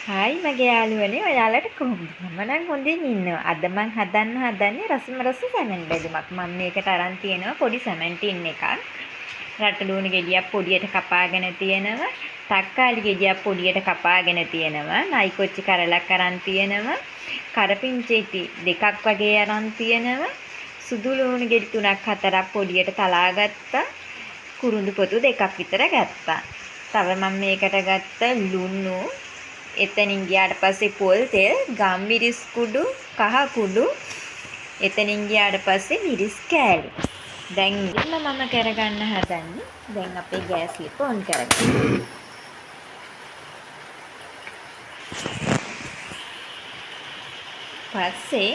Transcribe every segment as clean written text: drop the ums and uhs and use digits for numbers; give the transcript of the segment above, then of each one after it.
Hi මගේ යාළුවනේ ඔයාලට කොහොමද? මම නම් හොඳින් ඉන්නවා. අද මං හදන්නේ රස සැමන් බැදුමක්. මම මේකට අරන් තියෙනවා පොඩි සැමන් ටින් එකක්. රටලුණු ගෙඩියක් පොඩියට කපාගෙන තියෙනවා. තක්කාලි ගෙඩියක් පොඩියට කපාගෙන තියෙනවා. නයි කොච්චි කරලක් අරන් තියෙනවා. කරපිංචේටි දෙකක් වගේ අරන් තියෙනවා. සුදු ලුණු ගෙඩි 3ක් 4ක් පොඩියට තලා ගත්තා. කුරුඳු පොතු දෙකක් විතර ගත්තා. තව මම මේකට ගත්ත ලුණු එතනින් ගියාට පස්සේ පොල් තෙල්, ගම්මිරිස් කුඩු, කහ කුඩු, එතනින් ගියාට පස්සේ මිරිස් කෑලි. දැන් මම කරගන්න හදන්නේ. දැන් අපේ ගෑස් ලිප ඔන් කරගන්න. පස්සේ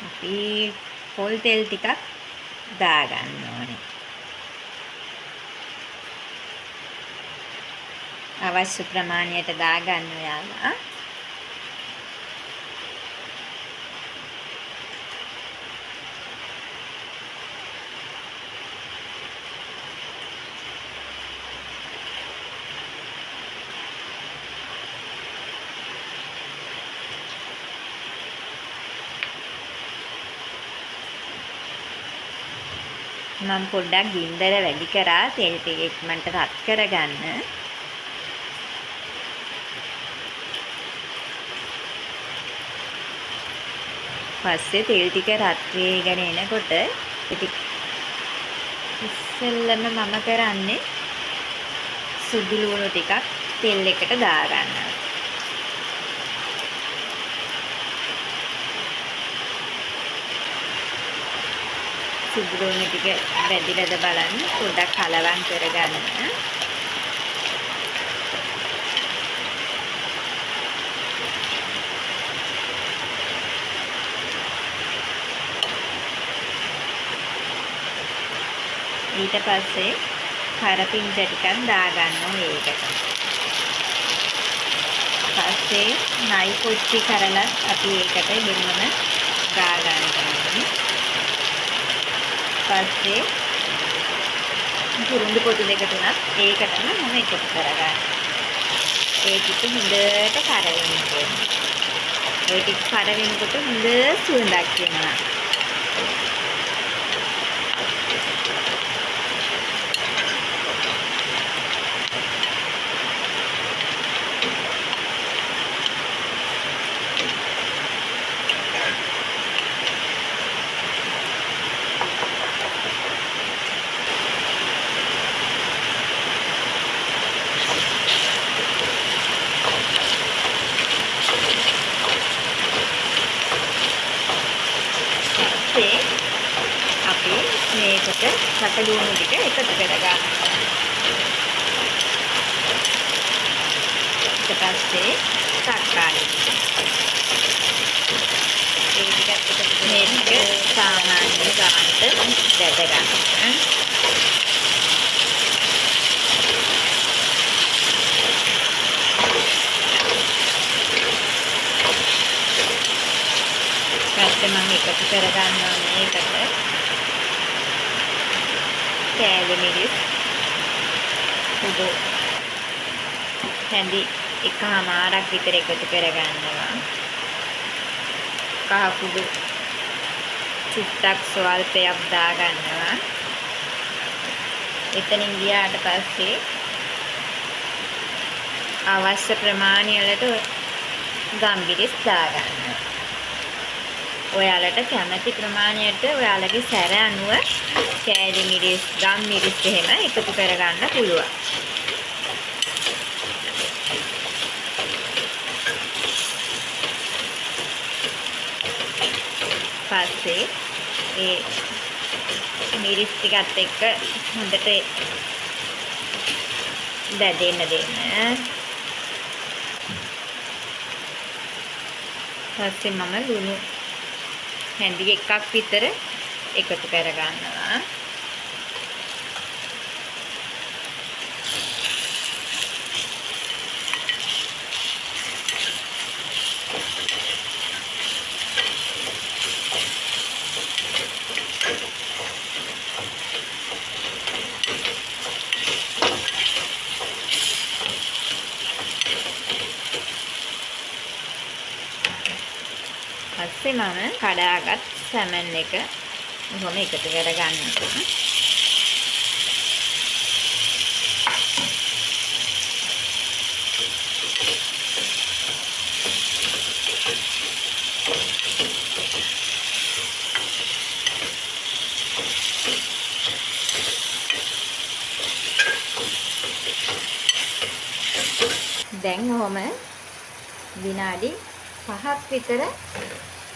අපි පොල් තෙල් ටිකක් දාගන්න ඕනේ. අවශ්‍ය ප්‍රමාණයට දාගන්න ඔයාලා. මම පොඩ්ඩක් ගින්දර වැඩි කරා තෙල් ටික ඉක්මනට රත් කරගන්න. පස්සේ තෙල් ටික රත් වෙගෙන එනකොට ඉස්සෙල්ලම මම කරන්නේ සුදු ලුණු ටිකක් තෙල් එකට දාගන්නවා. සුදු ලුණු ටික වැඩිලද බලන්න පොඩ්ඩක් කලවම් කරගන්න. ඊට පස්සේ කරපිංච ටිකක් දාගන්න ඕනේ ඒකට. පස්සේ නයි කොච්චි කරලත් අපි ඒකට ගෙන්නම ගා ගන්න ඕනේ. පස්සේ කුරුඳු පොතු දෙක තුනක් ඒකටම මම එකතු කරගන්න. ඒ ටික හොඳට කරවෙන්න ඕනේ. ඒ ටික කරවෙනකොට හොඳ සුවඳක් එනවා. අපි මේකට රටලුණු ටික එකතු කරගන්නවා. ඊට පස්සේ තක්කාලි. මේක සාමාන්‍ය ගානට දැද ගන්න. ඊට මම එකතු කරගන්නවා මේකට කෑලි මිරිස් කුඩු හැඳි එකමාරක් විතර එකතු කරගන්නවා. කහ කුඩු චුට්ටක් ස්වල්පයක් දාගන්නවා. එතනින් ගියාට පස්සේ අවශ්‍ය ප්‍රමාණය වලට ගම්මිරිස් දාගන්නවා. ඔයාලට කැමති ප්‍රමාණයට ඔයාලගේ සැර අනුව කෑලි මිරිස්, ගම් මිරිස් එහෙම එකතු කරගන්න පුළුවන්. පස්සේ ඒ මිරිස් ටිකත් එක්ක හොඳට දැදෙන්න දෙන්න. පස්සේ මම ලුණු හැඳි එකක් විතර එකතු කරගන්නවා. පස්සේ මම කඩාගත් සැමන් එක කොහොම එකතු කර ගන්නවා. දැන් ඔහොම විනාඩි 5ක් විතර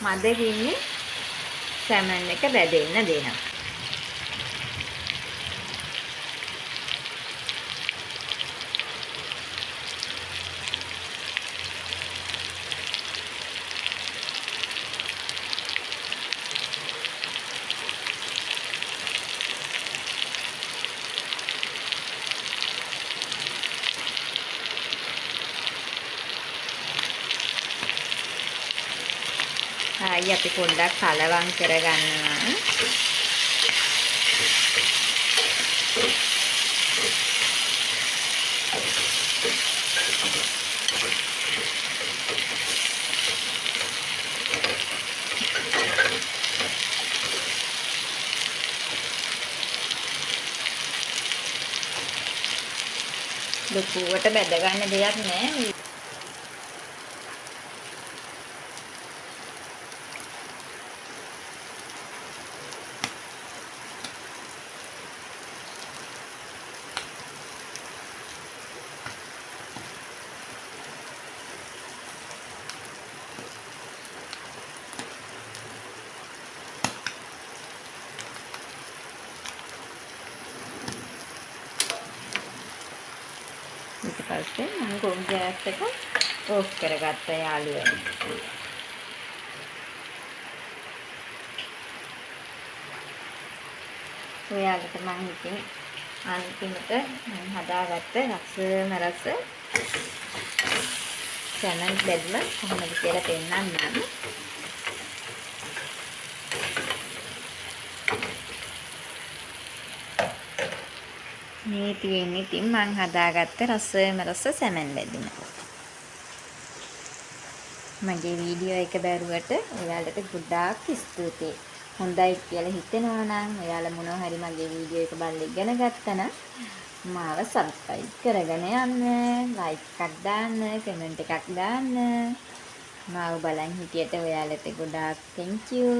මද ගින්නේ සැමන් එක බැදෙන්න දෙනවා. ආයි අපි පොඩ්ඩක් කලවම් කරගන්නවා. ලොකුවට බැද ගන්න දෙයක් නෑ. ඊට පස්සේ මම ගෑස් එක ඕෆ් කරගත්ත යාළුවනේ. ඔයාලට මම ඉතින් අන්තිමට මම හදාගත්ත රසම රස සැමන් බෙදම කොහොමද කියලා පෙන්නන්නම්. මේ තියෙන්නේ ඉතින් මම හදාගත්ත රසම රස සැමන් බෙදම. මගේ වීඩියෝ එක බැලුවට ඔයාලට ගොඩාක් ස්තුතියි. හොඳයි කියලා හිතෙනවා නම් ඔයාලා මොනවා හරි මගේ වීඩියෝ එක බලලා ඉගෙන ගත්තා නම් මාව සබ්ස්ක්‍රයිබ් කරගෙන යන්න, ලයික් එකක් දාන්න, කමෙන්ට් එකක් දාන්න. මාව බලන් හිටියට ඔයාලට ගොඩාක් thank you.